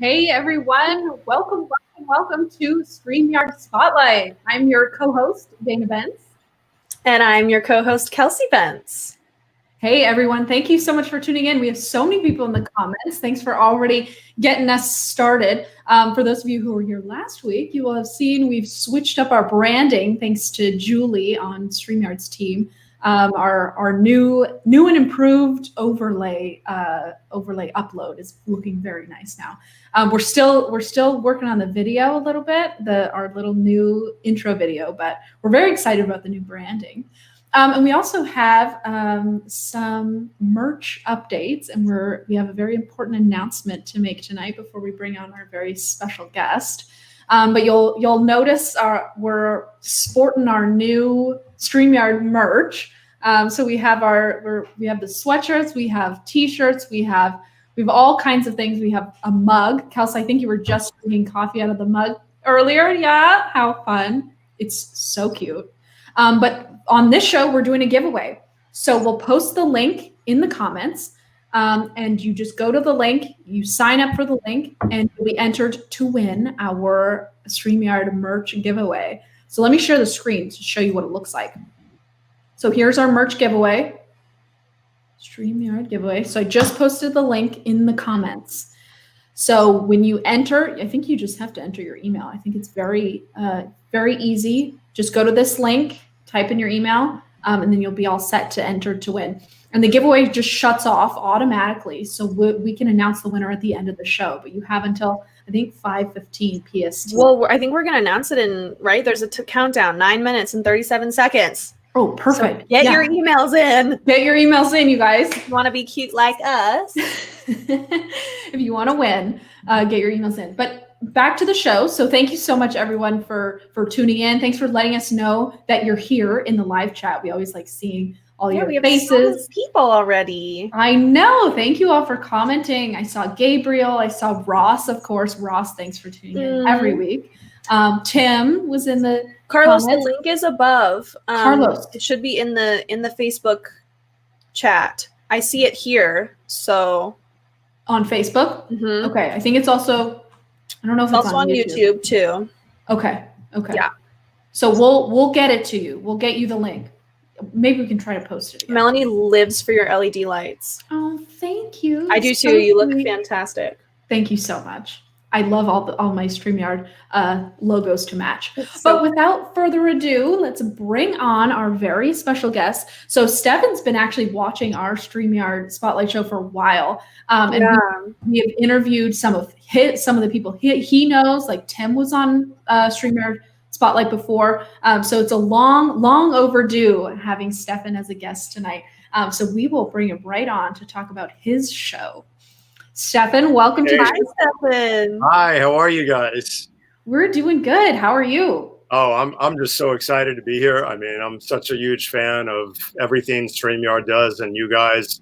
Hey everyone, welcome to StreamYard Spotlight. I'm your co-host, Dana Benz. And I'm your co-host, Kelsey Benz. Hey everyone, thank you so much for tuning in. We have so many people in the comments. Thanks for already getting us started. For those of you who were here last week, you will have seen we've switched up our branding thanks to Julie on StreamYard's team. Our new and improved overlay upload is looking very nice now. We're still working on the video a little bit, our little new intro video, but we're very excited about the new branding. And we also have some merch updates, and we have a very important announcement to make tonight before we bring on our very special guest. But you'll notice we're sporting our new StreamYard merch. So we have the sweatshirts, we have T-shirts, we have all kinds of things. We have a mug. Kelsey, I think you were just drinking coffee out of the mug earlier. Yeah, how fun! It's so cute. But on this show, we're doing a giveaway. So we'll post the link in the comments, and you just go to the link, you sign up for the link, and you'll be entered to win our StreamYard merch giveaway. So let me share the screen to show you what it looks like. So here's our merch giveaway, StreamYard giveaway. So I just posted the link in the comments. So when you enter, I think you just have to enter your email. I think it's very easy. Just go to this link, type in your email, and then you'll be all set to enter to win. And the giveaway just shuts off automatically, so we can announce the winner at the end of the show. But you have until, I think, 5:15 PST. Well, I think we're going to announce it right? There's a countdown, 9 minutes and 37 seconds. Oh, perfect. So get your emails in. Get your emails in, you guys. If you want to be cute like us. If you want to win, get your emails in. But back to the show. So thank you so much, everyone, for tuning in. Thanks for letting us know that you're here in the live chat. We always like seeing all your faces. So many people already. I know. Thank you all for commenting. I saw Gabriel. I saw Ross, of course. Ross, thanks for tuning in every week. Tim was in the Carlos, comments. the link is above. Carlos. It should be in the Facebook chat. I see it here. So on Facebook? Mm-hmm. Okay. I think it's also, I don't know if it's also on YouTube too. Okay. Yeah. So we'll get it to you. We'll get you the link. Maybe we can try to post it again. Melanie lives for your LED lights. Oh, thank you. I do too. You look fantastic. Thank you so much. I love all my StreamYard logos to match. But without further ado, let's bring on our very special guest. So Steffen's been actually watching our StreamYard Spotlight show for a while. And we have interviewed some of the people he knows, like Tim was on StreamYard Spotlight before. So it's a long overdue having Steffen as a guest tonight. So we will bring him right on to talk about his show. Steffen, welcome to the show. Steffen. Hi, how are you guys? We're doing good. How are you? Oh, I'm just so excited to be here. I mean, I'm such a huge fan of everything StreamYard does, and you guys,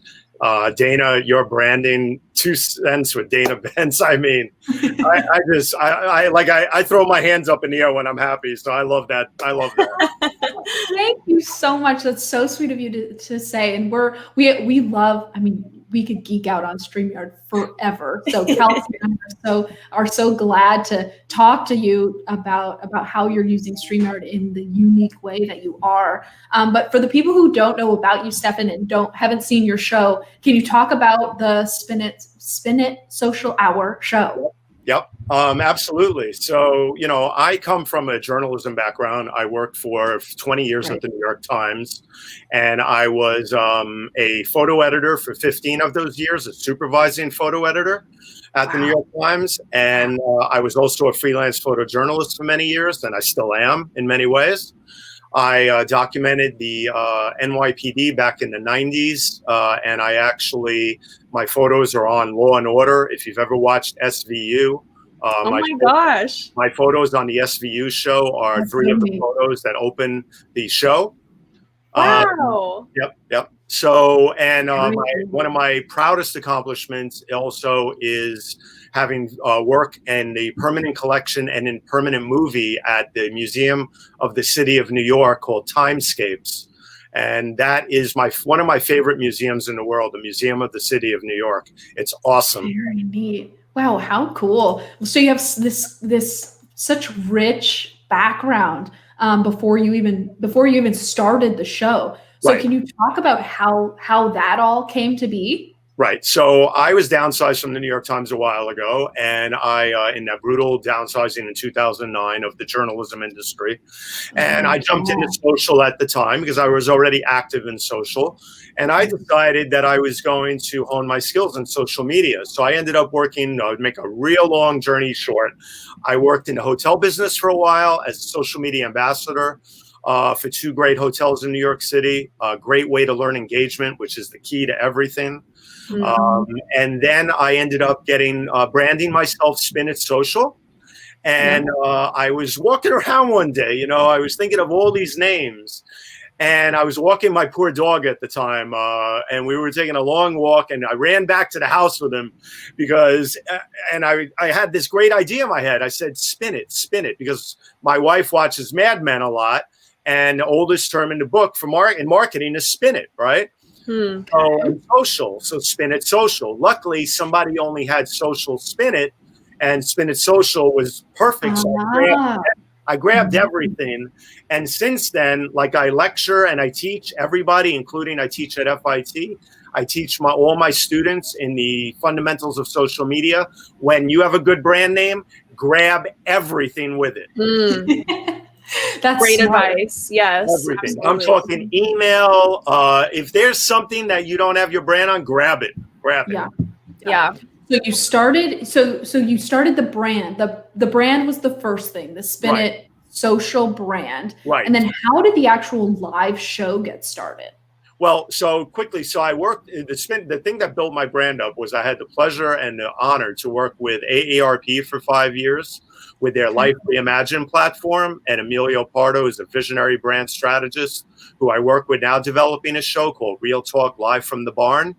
Dana, your branding, 2 cents with Dana Benz. I mean, I throw my hands up in the air when I'm happy. So I love that. Thank you so much. That's so sweet of you to say. And we love. I mean, we could geek out on StreamYard forever. So Kelsey and I are so glad to talk to you about how you're using StreamYard in the unique way that you are. But for the people who don't know about you, Steffen, and haven't seen your show, can you talk about the Spin It Social Hour show? Yep, absolutely. So, I come from a journalism background. I worked for 20 years at the New York Times, and I was a photo editor for 15 of those years, a supervising photo editor at the New York Times. And I was also a freelance photojournalist for many years, and I still am in many ways. I documented the NYPD back in the 90s, and my photos are on Law and Order. If you've ever watched SVU. Oh my gosh. My photos on the SVU show are three of the photos that open the show. Wow. Yep. So, and one of my proudest accomplishments also is having work in the permanent collection and in permanent movie at the Museum of the City of New York called Timescapes. And that is one of my favorite museums in the world, the Museum of the City of New York. It's awesome. Very neat. Wow, how cool. So you have this such rich background before you even started the show. So Right. can you talk about how that all came to be? Right. So I was downsized from the New York Times a while ago, and I, in that brutal downsizing in 2009 of the journalism industry, and I jumped into social at the time because I was already active in social, and I decided that I was going to hone my skills in social media. So I ended up working, to make a real long journey short. I worked in the hotel business for a while as a social media ambassador. For 2 great hotels in New York City, a great way to learn engagement, which is the key to everything. And then I ended up getting branding myself Spin It Social. And I was walking around one day, I was thinking of all these names. And I was walking my poor dog at the time, and we were taking a long walk, and I ran back to the house with him because, and I had this great idea in my head. I said, spin it, because my wife watches Mad Men a lot, and the oldest term in the book for marketing is spin it, right? So social, so Spin It Social. Luckily, somebody only had social Spin It, and Spin It Social was perfect. So I grabbed everything. And since then, like, I lecture and I teach everybody, including I teach at FIT. I teach all my students in the fundamentals of social media. When you have a good brand name, grab everything with it. That's great advice. Yes. Everything. I'm talking email. If there's something that you don't have your brand on, grab it. Yeah. So you started the brand. The brand was the first thing, the Spin It Social brand. Right. And then how did the actual live show get started? Well, so quickly, so I worked, the thing that built my brand up was I had the pleasure and the honor to work with AARP for 5 years with their Life Reimagined platform. And Emilio Pardo is a visionary brand strategist who I work with now, developing a show called Real Talk Live from the Barn.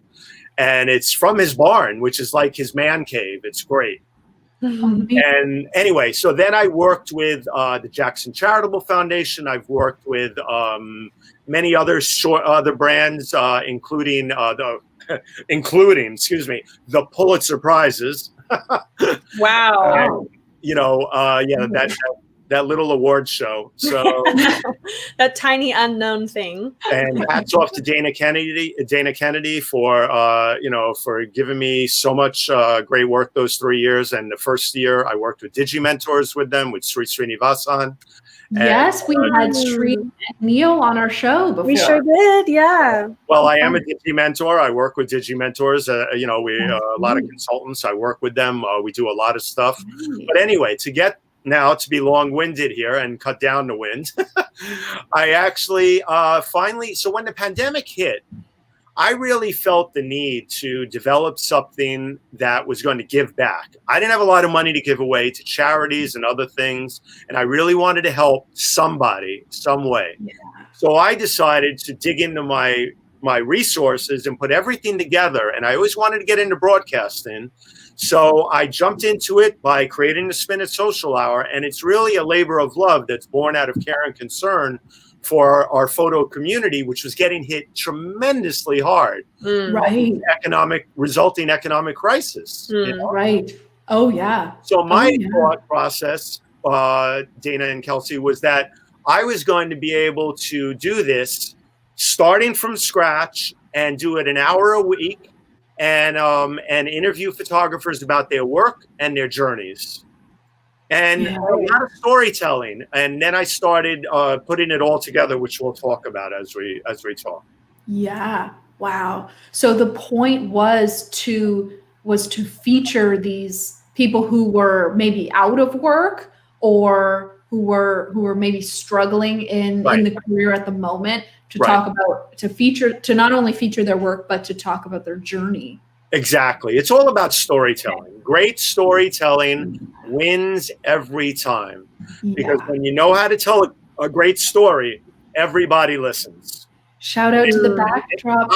And it's from his barn, which is like his man cave. It's great. And anyway, so then I worked with the Jackson Charitable Foundation. I've worked with many other brands, including the Pulitzer Prizes. Wow. And, that little award show. So that tiny unknown thing. And hats off to Dana Kennedy for giving me so much great work those 3 years. And the first year I worked with Digimentors with them, with Srinivasan. Yes, we had Sri and Neil on our show before. We sure did, yeah. Well, I am a Digimentor. I work with Digimentors. A lot of consultants. I work with them. We do a lot of stuff. But anyway, to be long-winded here and cut down the wind, I actually finally, so when the pandemic hit, I really felt the need to develop something that was going to give back. I didn't have a lot of money to give away to charities and other things, and I really wanted to help somebody, some way. Yeah. So I decided to dig into my resources and put everything together, and I always wanted to get into broadcasting. So I jumped into it by creating the Spin It Social Hour, and it's really a labor of love that's born out of care and concern for our photo community, which was getting hit tremendously hard. Right. Resulting economic crisis. Right. Oh, yeah. So my thought process, Dana and Kelsey, was that I was going to be able to do this starting from scratch and do it an hour a week. And interview photographers about their work and their journeys, and a lot of storytelling. And then I started putting it all together, which we'll talk about as we talk. Yeah. Wow. So the point was to feature these people who were maybe out of work or who were maybe struggling in the career at the moment, to talk about, to not only feature their work, but to talk about their journey. Exactly. It's all about storytelling. Great storytelling wins every time, because when you know how to tell a great story, everybody listens. Shout out to the backdrop.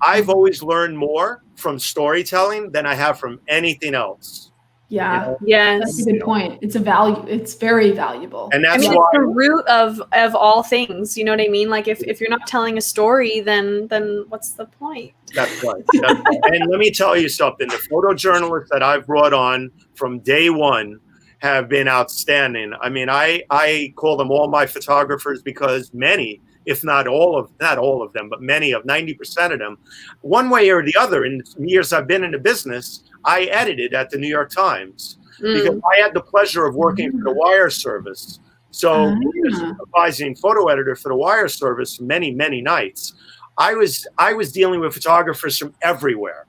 I've always learned more from storytelling than I have from anything else. Yeah. You know? Yes. That's a good point. It's a value. It's very valuable. And I that's mean, why it's the root of all things. You know what I mean? Like if you're not telling a story, then what's the point? that's right. And let me tell you something. The photojournalists that I've brought on from day one have been outstanding. I mean, I call them all my photographers because many, if not all of them, but many of 90% of them, one way or the other, in the years I've been in the business, I edited at the New York Times because I had the pleasure of working for the Wire service. So being a supervising photo editor for the Wire service many, many nights, I was dealing with photographers from everywhere.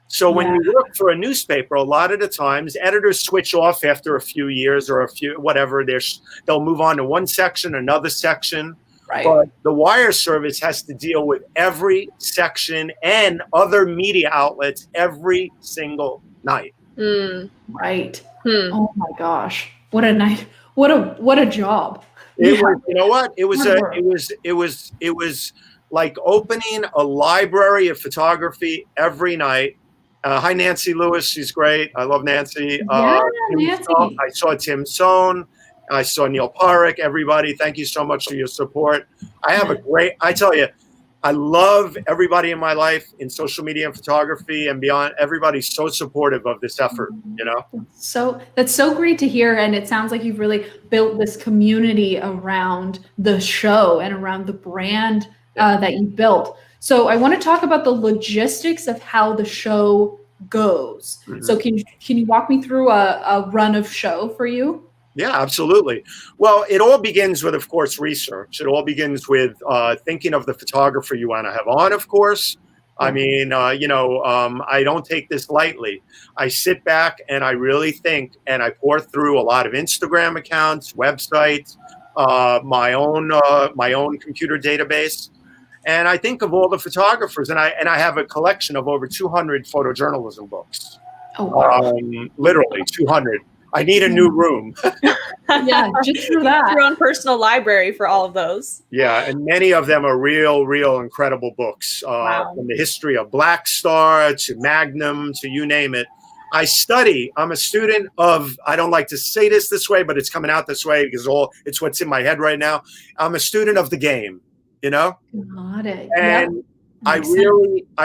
So when you work for a newspaper, a lot of the times editors switch off after a few years or a few whatever. They'll move on to one section, another section. Right. But the Wire service has to deal with every section and other media outlets every single night. Right. Oh my gosh. What a night. What a job. It was, you know what? It was like opening a library of photography every night. Hi, Nancy Lewis. She's great. I love Nancy. Nancy. I saw Tim Sohn. I saw Neil Parrick. Everybody, thank you so much for your support. I tell you, I love everybody in my life in social media and photography and beyond. Everybody's so supportive of this effort, you know? So that's so great to hear. And it sounds like you've really built this community around the show and around the brand that you built. So I want to talk about the logistics of how the show goes. So can you walk me through a run of show for you? Yeah, absolutely. Well, it all begins with, of course, research. It all begins with thinking of the photographer you want to have on, of course. I mean, I don't take this lightly. I sit back and I really think, and I pour through a lot of Instagram accounts, websites, my own computer database. And I think of all the photographers, and I have a collection of over 200 photojournalism books. Oh, wow. Literally 200. I need a new room. Yeah, just for that. Your own personal library for all of those. Yeah, and many of them are real incredible books. From the history of Black Star to Magnum to you name it. I'm a student of, I don't like to say this way, but it's coming out this way because it's what's in my head right now. I'm a student of the game, you know? Got it. And I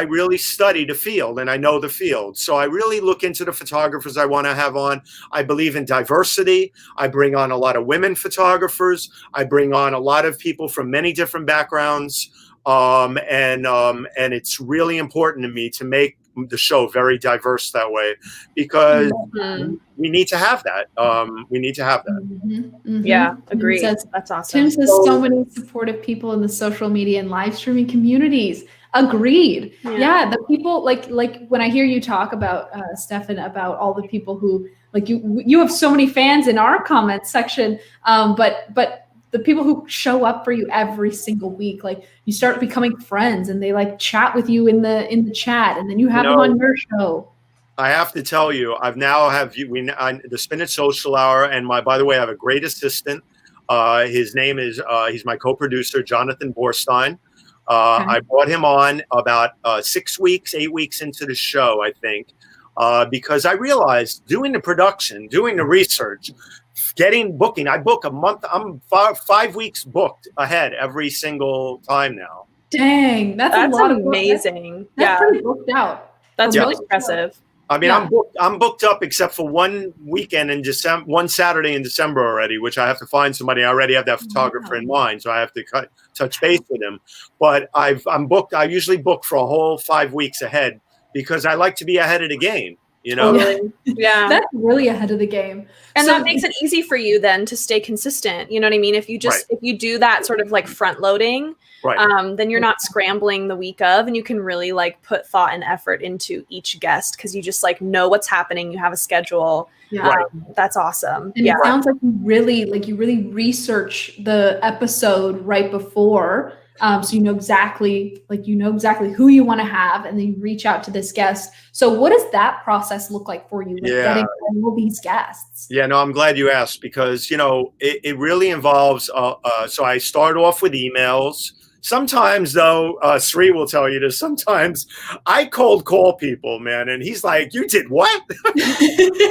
really study the field and I know the field. So I really look into the photographers I want to have on. I believe in diversity. I bring on a lot of women photographers. I bring on a lot of people from many different backgrounds. And it's really important to me to make the show very diverse that way because we need to have that. Yeah, agreed. That's awesome. Tim says so many supportive people in the social media and live streaming communities. Agreed. Yeah, the people like when I hear you talk about Steffen, about all the people who like you have so many fans in our comments section, but the people who show up for you every single week, like you start becoming friends and they like chat with you in the chat, and then you have them on your show. I have to tell you, the Spinach Social Hour, and by the way, I have a great assistant. His name is he's my co-producer, Jonathan Borstein. I brought him on about 8 weeks into the show, I think, because I realized doing the production, doing the research, booking. I book a month. I'm 5 weeks booked ahead every single time now. Dang, that's a lot amazing. That's pretty booked out. That's really impressive. I mean, I'm booked up except for one weekend in December, one Saturday in December already, which I have to find somebody. I already have that photographer in mind, so I have to touch base with him. But I'm booked. I usually book for a whole 5 weeks ahead because I like to be ahead of the game. You know, yeah, that's really ahead of the game, and that makes it easy for you then to stay consistent. You know what I mean? If you if you do that sort of like front loading, then you're not scrambling the week of, and you can really like put thought and effort into each guest because you just like know what's happening. You have a schedule. Yeah, that's awesome. And it sounds like you really research the episode right before. So you know exactly who you want to have, and then you reach out to this guest. So what does that process look like for you? Getting all these guests? Yeah, no, I'm glad you asked because, it really involves, so I start off with emails, Sometimes, though, Sri will tell you this. Sometimes I cold call people, man, and he's like, "You did what?"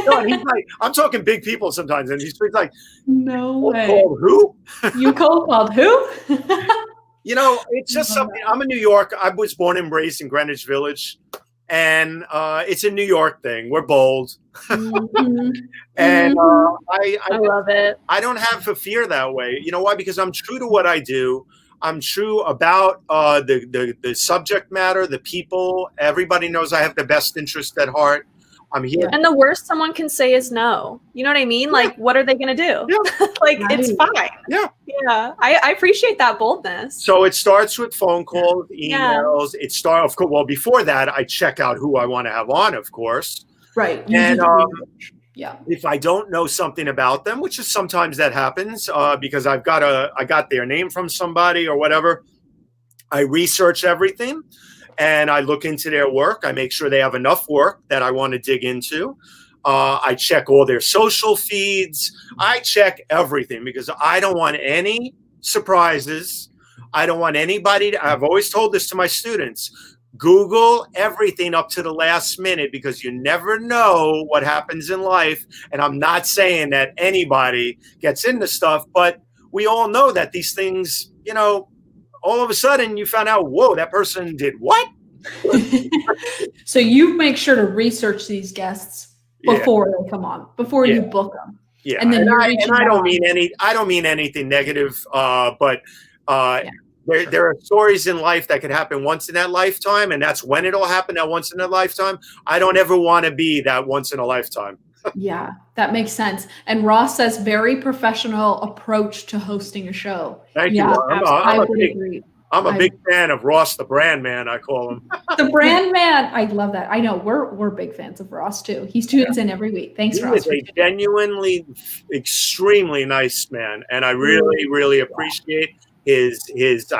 No, and he's like, I'm talking big people sometimes, and he's like, "No way." Called who? You cold called who? You know, it's just something. I'm in New York. I was born and raised in Greenwich Village, and it's a New York thing. We're bold, and I love it. I don't have a fear that way. You know why? Because I'm true to what I do. I'm true about the subject matter, the people. Everybody knows I have the best interest at heart. I'm here. And the worst someone can say is no. You know what I mean? Like, what are they going to do? Yeah. Like, it's fine. Yeah. Yeah. I appreciate that boldness. So it starts with phone calls, emails. It starts, of course, well, before that, I check out who I want to have on, of course. Right. And yeah. If I don't know something about them, which is sometimes that happens because I got their name from somebody or whatever, I research everything and I look into their work. I make sure they have enough work that I want to dig into. I check all their social feeds. I check everything because I don't want any surprises. I don't want anybody I've always told this to my students. Google everything up to the last minute because you never know what happens in life. And I'm not saying that anybody gets into stuff, but we all know that these things, you know, all of a sudden you found out, whoa, that person did what? So you make sure to research these guests before they come on, before you book them. Yeah. And then I don't mean anything negative, but there are stories in life that could happen once in that lifetime, and that's when it'll happen, that once in a lifetime. I don't ever want to be that once in a lifetime. Yeah, that makes sense. And Ross says very professional approach to hosting a show. Thank you. I'm a big fan of Ross, the brand man, I call him. The brand man. I love that. I know we're big fans of Ross too. He tunes in every week. Thanks, Ross. He is a genuinely, extremely nice man, and I really, really appreciate his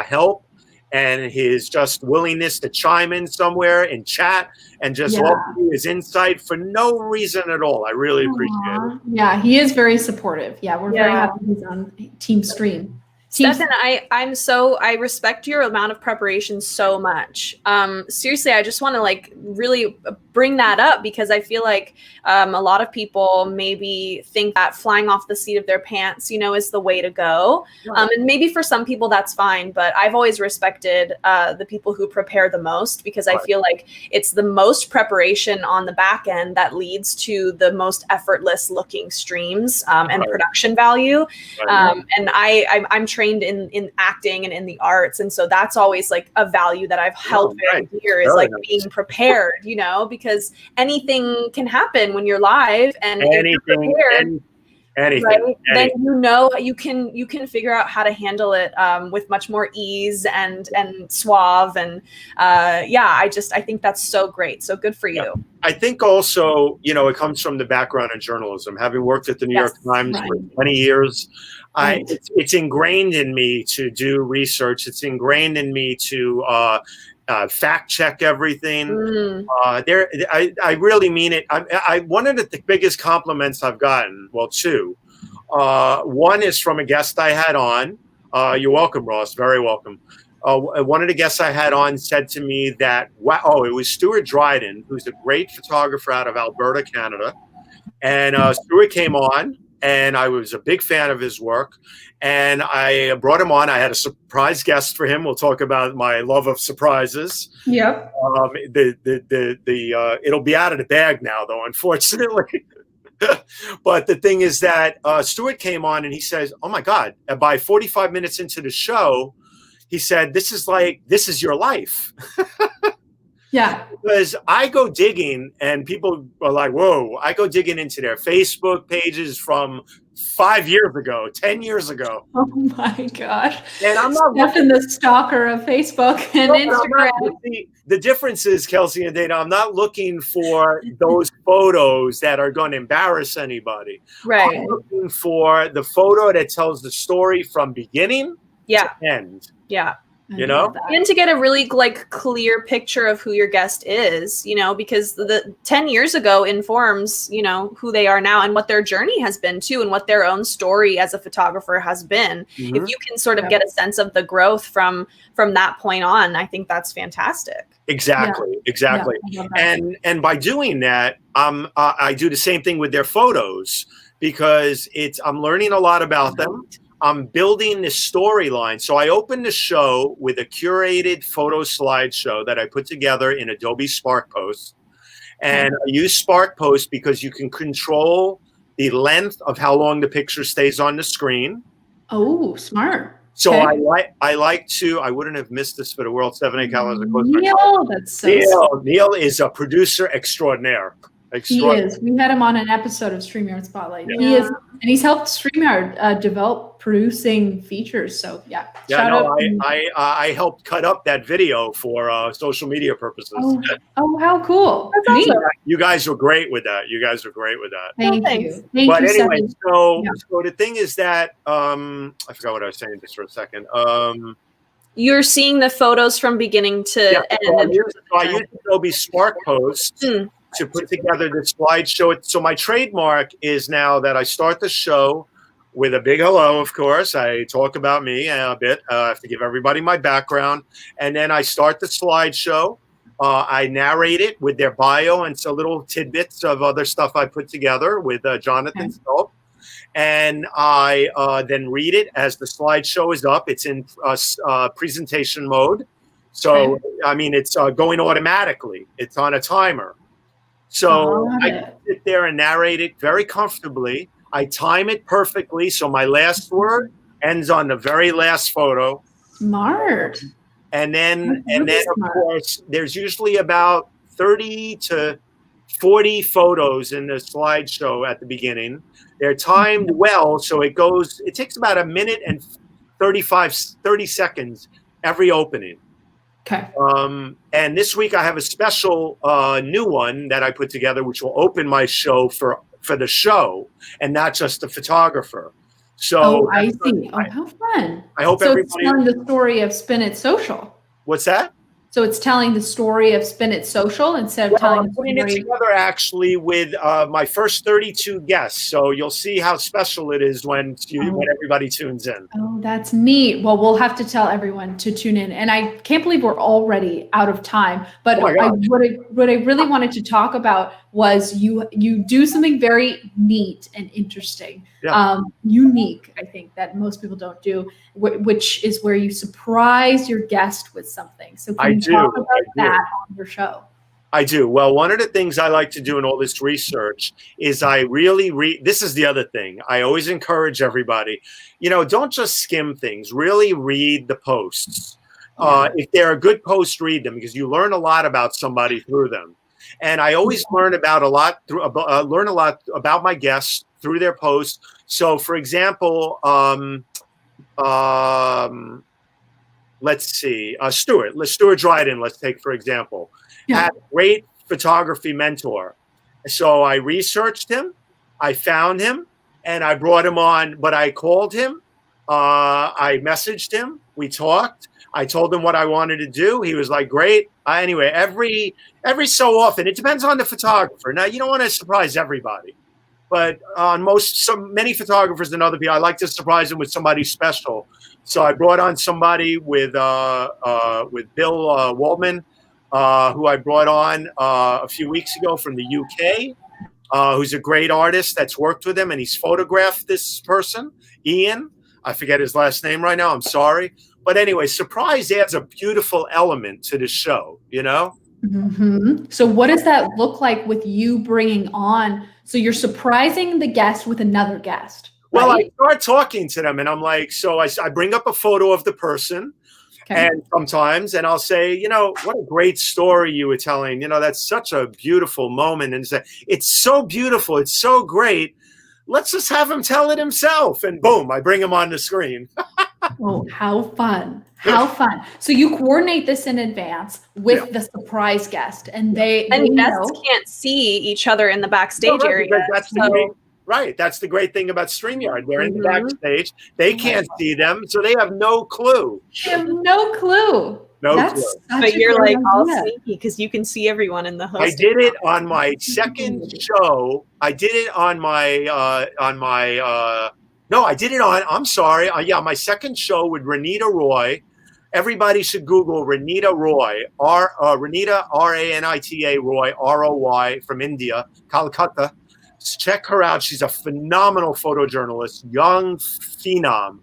help and his just willingness to chime in somewhere and chat and just offer his insight for no reason at all. I really appreciate it. Yeah, he is very supportive. Yeah, we're very happy he's on Team Stream. Steffen, I respect your amount of preparation so much. Seriously, I just want to like really bring that up because I feel like a lot of people maybe think that flying off the seat of their pants, you know, is the way to go. Right. And maybe for some people that's fine, but I've always respected the people who prepare the most because I feel like it's the most preparation on the back end that leads to the most effortless looking streams and production value. And I'm trained in acting and in the arts, and so that's always like a value that I've held very dear is like being prepared, you know, because anything can happen when you're live, and if you're prepared, then you know you can figure out how to handle it with much more ease and suave, and I think that's so great. So good for you. I think also, you know, it comes from the background in journalism, having worked at the New York Times for 20 years. It's ingrained in me to do research. It's ingrained in me to fact check everything. I really mean it. One of the biggest compliments I've gotten, well, two. One is from a guest I had on. You're welcome, Ross. Very welcome. One of the guests I had on said to me that, it was Stuart Dryden, who's a great photographer out of Alberta, Canada. And Stuart came on, and I was a big fan of his work. And I brought him on. I had a surprise guest for him. We'll talk about my love of surprises. Yep. It'll be out of the bag now, though, unfortunately. But the thing is that Stuart came on and he says, "Oh my God!" By 45 minutes into the show, he said, "This is your life." Yeah. Because I go digging and people are like, whoa, I go digging into their Facebook pages from 5 years ago, 10 years ago. Oh my gosh. And I'm not Steffen, the stalker of Facebook and Instagram. The difference is, Kelsey and Dana, I'm not looking for those photos that are going to embarrass anybody. Right. I'm looking for the photo that tells the story from beginning to end. Yeah. you know, and to get a really like clear picture of who your guest is, you know, because the 10 years ago informs, you know, who they are now and what their journey has been too, and what their own story as a photographer has been. If you can sort of get a sense of the growth from that point on, I think that's fantastic. Exactly. And by doing that, I do the same thing with their photos, because I'm learning a lot about them. I'm building this storyline. So I opened the show with a curated photo slideshow that I put together in Adobe Spark Post. And I use Spark Post because you can control the length of how long the picture stays on the screen. Oh, smart. So I like to, I wouldn't have missed this for the world. 7-8 calendars. Neil, that's so Neil is a producer extraordinaire. He is. We had him on an episode of StreamYard Spotlight. Yeah. He is, and he's helped StreamYard develop producing features. So shout out. I helped cut up that video for social media purposes. Oh, how cool! That's awesome. You guys were great with that. Thank you. But anyway, so the thing is that I forgot what I was saying just for a second. You're seeing the photos from beginning to end. So I use Adobe Spark Post to put together this slideshow. So my trademark is now that I start the show with a big hello, of course. I talk about me a bit. I have to give everybody my background. And then I start the slideshow. I narrate it with their bio and some little tidbits of other stuff I put together with Jonathan's help. And I then read it as the slideshow is up. It's in presentation mode. So, I mean, it's going automatically. It's on a timer. So I sit there and narrate it very comfortably. I time it perfectly. So my last word ends on the very last photo. Smart. And then of course, there's usually about 30 to 40 photos in the slideshow at the beginning. They're timed well. So it takes about a minute and 30 seconds every opening. Okay. And this week I have a special new one that I put together, which will open my show for the show and not just the photographer. So I see. How fun! I hope so everybody. It's telling the story of Spin It Social. What's that? So it's telling the story of Spin It Social instead of telling. I'm putting it together actually with my first 32 guests. So you'll see how special it is when everybody tunes in. Oh, that's neat. Well, we'll have to tell everyone to tune in. And I can't believe we're already out of time. But what I really wanted to talk about was you do something very neat and interesting, unique, I think, that most people don't do, which is where you surprise your guest with something. So can you talk about that on your show? I do. Well, one of the things I like to do in all this research is I really read. This is the other thing. I always encourage everybody, don't just skim things. Really read the posts. If they're a good post, read them, because you learn a lot about somebody through them. And I always learn a lot about my guests through their posts. So, for example, let's see, Stuart Dryden, let's take for example, had a great photography mentor. So I researched him, I found him, and I brought him on. But I called him, I messaged him, we talked. I told him what I wanted to do. He was like, great. Anyway, every so often, it depends on the photographer. Now, you don't want to surprise everybody, but on many photographers and other people, I like to surprise them with somebody special. So I brought on somebody with Bill Waldman, who I brought on a few weeks ago from the UK, who's a great artist that's worked with him, and he's photographed this person, Ian. I forget his last name right now. I'm sorry. But anyway, surprise adds a beautiful element to the show, Mm-hmm. So what does that look like with you bringing on? So you're surprising the guest with another guest. Well, I start talking to them and I'm like, so I bring up a photo of the person and sometimes, and I'll say, what a great story you were telling. That's such a beautiful moment. And say, it's so beautiful. It's so great. Let's just have him tell it himself. And boom, I bring him on the screen. Oh, how fun. How fun. So you coordinate this in advance with the surprise guest, and guests can't see each other in the backstage area. Right. That's the great thing about StreamYard. They're in the backstage. They can't see them, so they have no clue. They have no clue. No clue. But you're like all sneaky because you can see everyone in the host. I did it on my second show. I did it on my no, I did it on, I'm sorry. Yeah, my second show with Ranita Roy. Everybody should Google Ranita Roy, Ranita, R-A-N-I-T-A, Roy, R-O-Y, from India, Calcutta. Check her out. She's a phenomenal photojournalist, young phenom.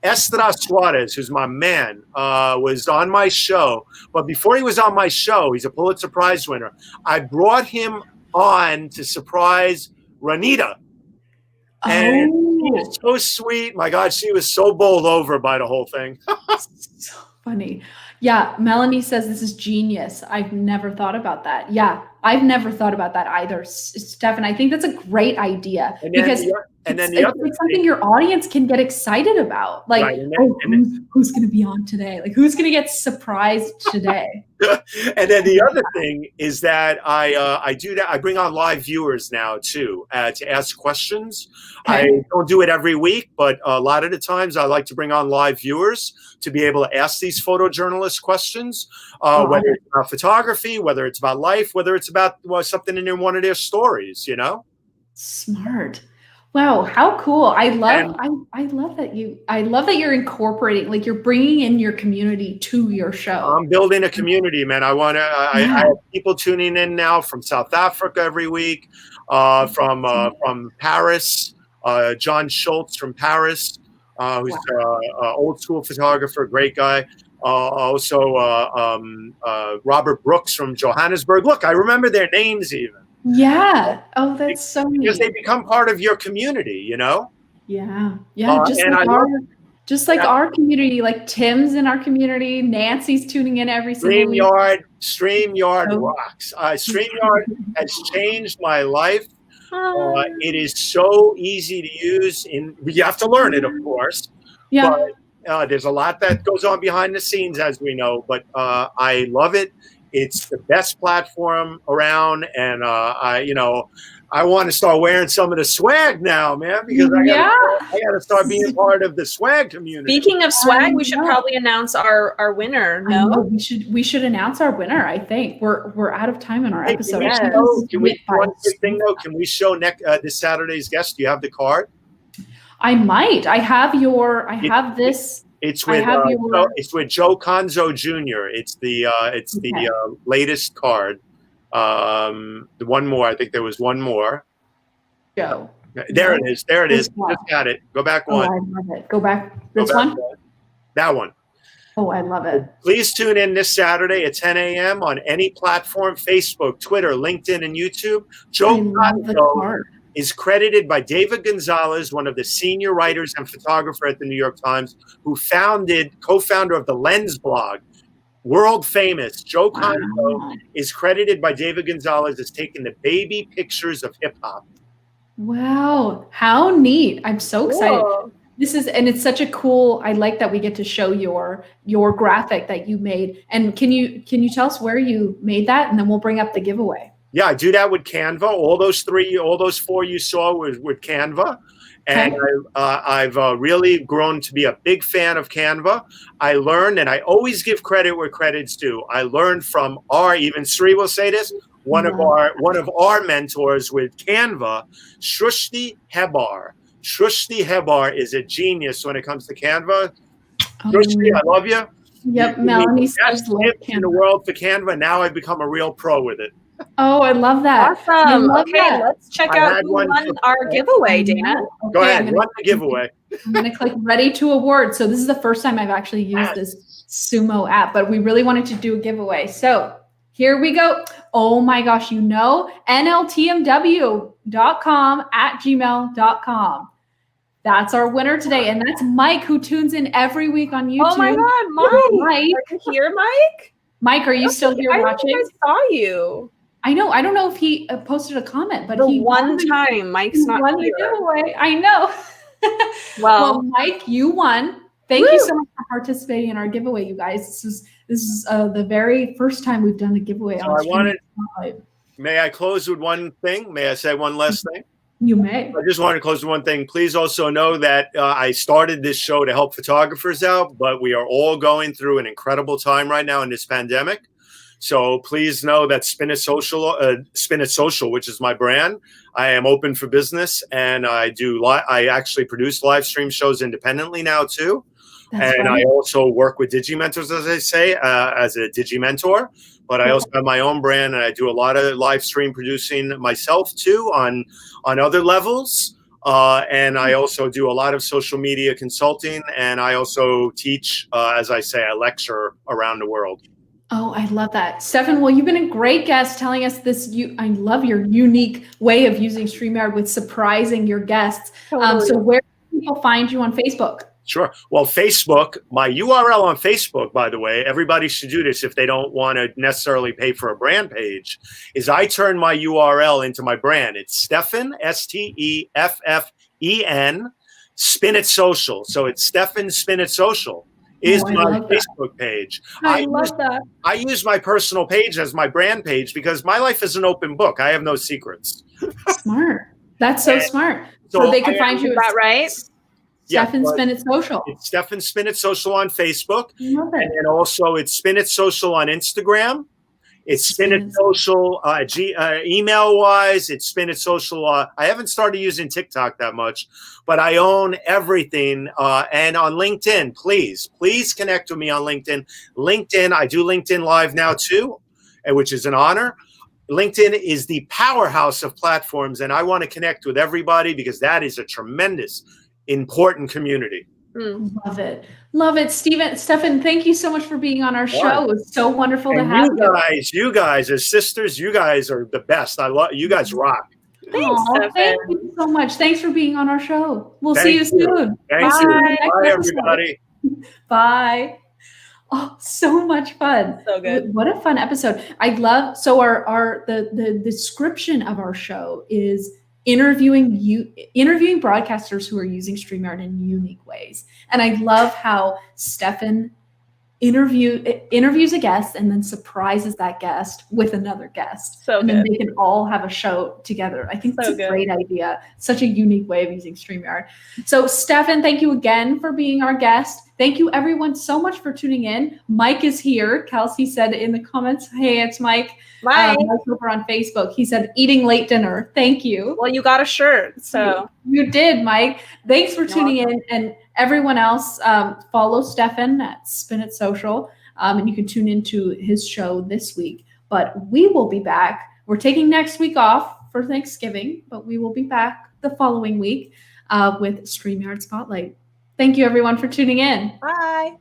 Estra Suarez, who's my man, was on my show. But before he was on my show, he's a Pulitzer Prize winner. I brought him on to surprise Ranita. And he was so sweet. My God, she was so bowled over by the whole thing. So funny. Yeah, Melanie says this is genius. I've never thought about that. Yeah, I've never thought about that either, Steffen. I think that's a great idea because it's something your audience can get excited about. Like, right. Who's going to be on today? Like, who's going to get surprised today? And then the other thing is that I do that. I bring on live viewers now too to ask questions. Okay. I don't do it every week, but a lot of the times I like to bring on live viewers to be able to ask these photojournalist questions, whether it's about photography, whether it's about life, whether it's about something in one of their stories, you know? Smart. Wow, how cool. I love that you're incorporating, like you're bringing in your community to your show. I'm building a community, man. I have people tuning in now from South Africa every week, from Paris, John Schultz from Paris, who's an old school photographer, great guy. Also Robert Brooks from Johannesburg. Look, I remember their names even. Yeah. Oh, that's so neat. Because they become part of your community, you know? Yeah. Yeah. Just like our community, like Tim's in our community, Nancy's tuning in every single week. StreamYard rocks. StreamYard has changed my life. It is so easy to use. You have to learn it, of course. Yeah. But there's a lot that goes on behind the scenes, as we know. But I love it. It's the best platform around, and I want to start wearing some of the swag now, man, because I got to start being part of the swag community. Speaking of swag, we should probably announce our winner. No, we should announce our winner. I think we're out of time in our episode. Can we one quick thing though? Can we show this Saturday's guest? Do you have the card? I might. I have this. It's with Joe Conzo Jr. It's the latest card. The one more. I think there was one more. Joe. There it is. There it is. Just got it. Go back one. I love it. Go back. This one? That one. Oh, I love it. Please tune in this Saturday at 10 a.m. on any platform: Facebook, Twitter, LinkedIn, and YouTube. Joe Conzo is credited by David Gonzalez, one of the senior writers and photographer at the New York Times, who co-founder of the Lens blog. World famous Joe Conzo is credited by David Gonzalez as taking the baby pictures of hip hop. Wow, how neat. I'm so excited. Whoa. It's such a cool, I like that we get to show your graphic that you made. And can you tell us where you made that? And then we'll bring up the giveaway. Yeah, I do that with Canva. All those four you saw was with Canva. And I've really grown to be a big fan of Canva. I learned, and I always give credit where credit's due. I learned from even Sri will say this, one of our mentors with Canva, Shrushti Hebar. Shrushti Hebar is a genius when it comes to Canva. Shrushti, I love you. Yep, Melanie says in the world for Canva. Now I've become a real pro with it. Oh, I love that. Awesome. Let's check out who won our giveaway, Dana. Okay, go ahead, run the giveaway. I'm going to click ready to award. So this is the first time I've actually used this Sumo app, but we really wanted to do a giveaway. So here we go. Oh my gosh, nltmw.com@gmail.com. That's our winner today. And that's Mike, who tunes in every week on YouTube. Oh my God, Mike. Are you here, Mike? Mike, are you still here watching? I saw you. I know. I don't know if he posted a comment, but he one time Mike's not won the giveaway. I know. Well, Mike, you won. Thank you so much for participating in our giveaway, you guys. This is the very first time we've done a giveaway. So May I close with one thing? May I say one last thing? You may. I just wanted to close with one thing. Please also know that I started this show to help photographers out, but we are all going through an incredible time right now in this pandemic. So please know that Spin It Social, which is my brand, I am open for business, and I actually produce live stream shows independently now too. That's and right. I also work with Digimentors, as I say, as a Digimentor. But I also have my own brand, and I do a lot of live stream producing myself too on other levels. And I also do a lot of social media consulting, and I also teach, as I say, I lecture around the world. Oh, I love that. Steffen, well, you've been a great guest telling us this. I love your unique way of using StreamYard with surprising your guests. Totally. So where can people find you on Facebook? Sure. Well, Facebook, my URL on Facebook, by the way, everybody should do this if they don't want to necessarily pay for a brand page, is I turn my URL into my brand. It's Steffen, Steffen, Spin It Social. So it's Steffen Spin It Social is my Facebook page. I love that. I use my personal page as my brand page because my life is an open book. I have no secrets. Smart. That's so smart. So they can find you. Is that right? Steffen Spin It Social. It's Steffen Spin It Social on Facebook. And then also it's Spin It Social on Instagram. It's Spin It Social email-wise. It's Spin It Social. I haven't started using TikTok that much, but I own everything. And on LinkedIn, please connect with me on LinkedIn. LinkedIn, I do LinkedIn Live now too, which is an honor. LinkedIn is the powerhouse of platforms, and I want to connect with everybody because that is a tremendous, important community. Love it. Love it. Steffen, thank you so much for being on our show. It was so wonderful to have you. You guys as sisters, you guys are the best. I love you guys rock. Thanks, Steffen. Thank you so much. Thanks for being on our show. We'll see you soon. Thank you. Bye, everybody. Bye. Oh, so much fun. So good. What a fun episode. I love, so the description of our show is interviewing broadcasters who are using StreamYard in unique ways. And I love how Steffen interviews a guest and then surprises that guest with another guest. So and then they can all have a show together. I think that's a great idea. Such a unique way of using StreamYard. So Steffen, thank you again for being our guest. Thank you everyone so much for tuning in. Mike is here. Kelsey said in the comments, hey, it's Mike. Mike. Over on Facebook. He said, eating late dinner. Thank you. Well, you got a shirt. So you did, Mike. Thanks for tuning in. And everyone else, follow Steffen at Spin It Social. And you can tune into his show this week. But we will be back. We're taking next week off for Thanksgiving, but we will be back the following week with StreamYard Spotlight. Thank you, everyone, for tuning in. Bye.